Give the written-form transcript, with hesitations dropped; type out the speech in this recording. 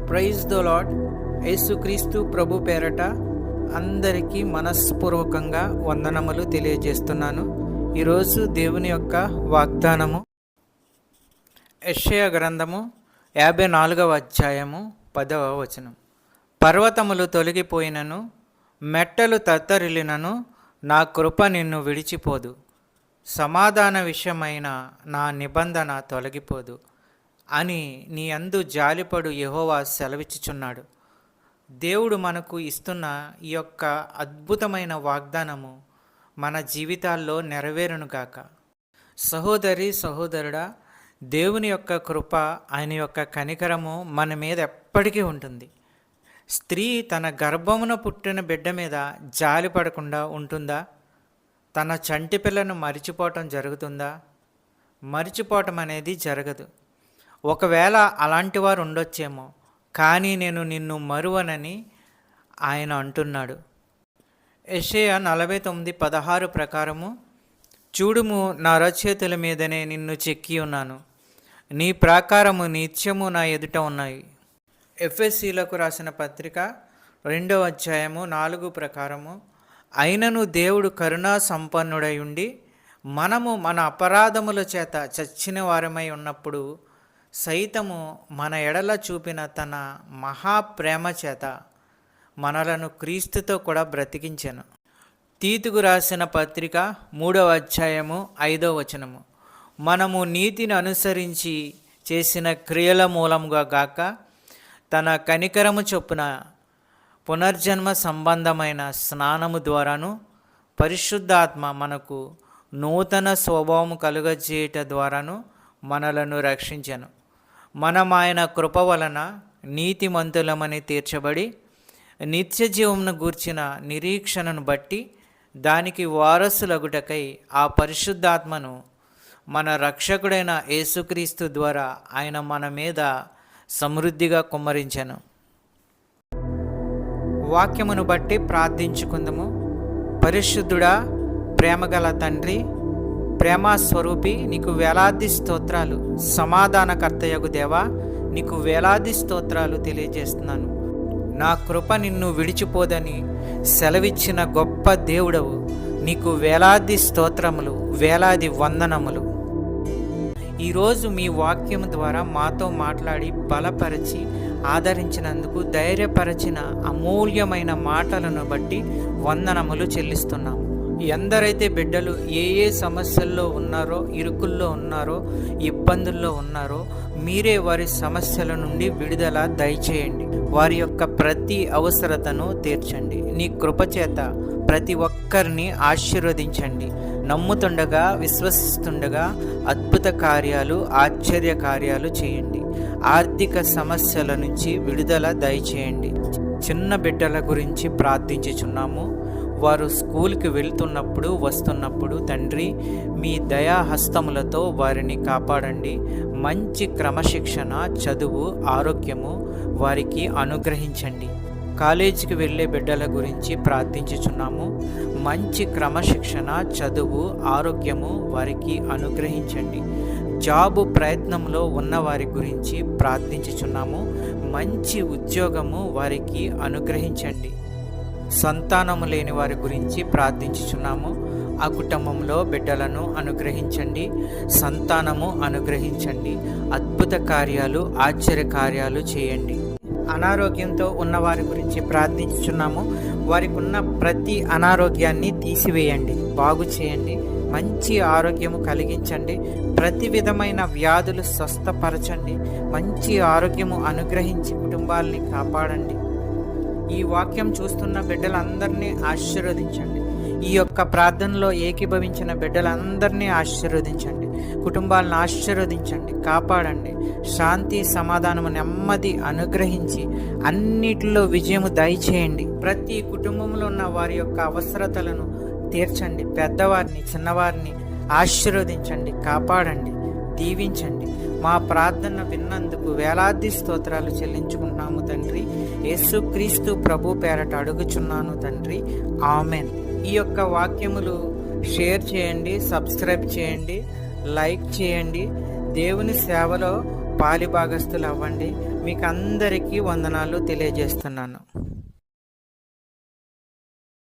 Praise the lord. యేసుక్రీస్తు ప్రభు పేరట అందరికీ మనస్పూర్వకంగా వందనములు తెలియజేస్తున్నాను. ఈరోజు దేవుని యొక్క వాగ్దానము యెషయా గ్రంథము 54వ అధ్యాయము 10వ వచనం. పర్వతములు తొలగిపోయినను, మెట్టలు తత్తరిల్లినను, నా కృప నిన్ను విడిచిపోదు. సమాధాన విషయమైన నా నిబంధన తొలగిపోదు అని నీ యందు జాలిపడు యెహోవా సెలవిచ్చుచున్నాడు. దేవుడు మనకు ఇస్తున్న ఈ యొక్క అద్భుతమైన వాగ్దానము మన జీవితాల్లో నెరవేరునుగాక. సహోదరి సహోదరుడా, దేవుని యొక్క కృప, ఆయన యొక్క కనికరము మన మీద ఎప్పటికీ ఉంటుంది. స్త్రీ తన గర్భమున పుట్టిన బిడ్డ మీద జాలి పడకుండా ఉంటుందా? తన చంటి పిల్లను మరిచిపోవటం జరుగుతుందా? మరిచిపోవటం అనేది జరగదు. ఒకవేళ అలాంటి వారు ఉండొచ్చేమో, కానీ నేను నిన్ను మరువనని ఆయన అంటున్నాడు. యెషయా 49:16 ప్రకారము, చూడుము, నా అరచేతుల మీదనే నిన్ను చెక్కి ఉన్నాను, నీ ప్రాకారము నిత్యము నా ఎదుట ఉన్నాయి. ఎఫెసీలకు రాసిన పత్రిక 2వ అధ్యాయము 4 ప్రకారము, అయినను దేవుడు కరుణా సంపన్నుడై ఉండి మనము మన అపరాధముల చేత చచ్చిన వారమై ఉన్నప్పుడు సైతము మన ఎడల చూపిన తన మహాప్రేమ చేత మనలను క్రీస్తుతో కూడా బ్రతికించెను. తీతుకు రాసిన పత్రిక 3వ అధ్యాయము 5వ వచనము, మనము నీతిని అనుసరించి చేసిన క్రియల మూలముగా గాక తన కనికరము చొప్పున పునర్జన్మ సంబంధమైన స్నానము ద్వారాను పరిశుద్ధాత్మ మనకు నూతన స్వభావము కలుగజేయట ద్వారాను మనలను రక్షించెను. మనం ఆయన కృప వలన నీతిమంతులమని తీర్చబడి నిత్య జీవమును గూర్చిన నిరీక్షణను బట్టి దానికి వారసులగుటకై ఆ పరిశుద్ధాత్మను మన రక్షకుడైన యేసుక్రీస్తు ద్వారా ఆయన మన మీద సమృద్ధిగా కుమ్మరించెను. వాక్యమును బట్టి ప్రార్థించుకుందాము. పరిశుద్ధుడా, ప్రేమగల తండ్రి, ప్రేమస్వరూపి, నీకు వేలాది స్తోత్రాలు. సమాధానకర్తయగు దేవా, నీకు వేలాది స్తోత్రాలు తెలియజేస్తున్నాను. నా కృప నిన్ను విడిచిపోదని సెలవిచ్చిన గొప్ప దేవుడవు, నీకు వేలాది స్తోత్రములు, వేలాది వందనములు. ఈరోజు మీ వాక్యం ద్వారా మాతో మాట్లాడి బలపరిచి ఆదరించినందుకు, ధైర్యపరచిన అమూల్యమైన మాటలను బట్టి వందనములు చెల్లిస్తున్నాము. ఎందరైతే బిడ్డలు ఏ సమస్యల్లో ఉన్నారో, ఇరుకుల్లో ఉన్నారో, ఇబ్బందుల్లో ఉన్నారో, మీరే వారి సమస్యల నుండి విడుదల దయచేయండి. వారి యొక్క ప్రతి అవసరతను తీర్చండి. నీ కృపచేత ప్రతి ఒక్కరిని ఆశీర్వదించండి. నమ్ముతుండగా, విశ్వసిస్తుండగా అద్భుత కార్యాలు, ఆశ్చర్య కార్యాలు చేయండి. ఆర్థిక సమస్యల నుంచి విడుదల దయచేయండి. చిన్న బిడ్డల గురించి ప్రార్థించుచున్నాము. వారు స్కూల్కి వెళ్తున్నప్పుడు, వస్తున్నప్పుడు తండ్రి మీ దయాహస్తములతో వారిని కాపాడండి. మంచి క్రమశిక్షణ, చదువు, ఆరోగ్యము వారికి అనుగ్రహించండి. కాలేజీకి వెళ్ళే బిడ్డల గురించి ప్రార్థించుచున్నాము. మంచి క్రమశిక్షణ, చదువు, ఆరోగ్యము వారికి అనుగ్రహించండి. జాబు ప్రయత్నంలో ఉన్న వారి గురించి ప్రార్థించుచున్నాము. మంచి ఉద్యోగము వారికి అనుగ్రహించండి. సంతానము లేని వారి గురించి ప్రార్థించుచున్నాము. ఆ కుటుంబంలో బిడ్డలను అనుగ్రహించండి, సంతానము అనుగ్రహించండి. అద్భుత కార్యాలు, ఆశ్చర్య కార్యాలు చేయండి. అనారోగ్యంతో ఉన్న వారి గురించి ప్రార్థించుచున్నాము. వారికి ఉన్న ప్రతి అనారోగ్యాన్ని తీసివేయండి, బాగు చేయండి, మంచి ఆరోగ్యము కలిగించండి. ప్రతి విధమైన వ్యాధులు స్వస్థపరచండి. మంచి ఆరోగ్యము అనుగ్రహించి కుటుంబాలని కాపాడండి. ఈ వాక్యం చూస్తున్న బిడ్డలందరినీ ఆశీర్వదించండి. ఈ యొక్క ప్రార్థనలో ఏకీభవించిన బిడ్డలందరినీ ఆశీర్వదించండి. కుటుంబాలను ఆశీర్వదించండి, కాపాడండి. శాంతి, సమాధానము, నెమ్మది అనుగ్రహించి అన్నిటిలో విజయము దయచేయండి. ప్రతి కుటుంబంలో ఉన్న వారి యొక్క అవసరతలను తీర్చండి. పెద్దవారిని, చిన్నవారిని ఆశీర్వదించండి, కాపాడండి, దీవించండి. మా ప్రార్థన విన్నందుకు వేలాది స్తోత్రాలు చెల్లించుకుంటున్నాము తండ్రి. యేసుక్రీస్తు ప్రభు పేరట అడుగుచున్నాను తండ్రి, ఆమెన్. ఈ యొక్క వాక్యములు షేర్ చేయండి, సబ్స్క్రైబ్ చేయండి, లైక్ చేయండి. దేవుని సేవలో పాలిభాగస్తులు అవ్వండి. మీకు అందరికీ వందనాలు తెలియజేస్తున్నాను.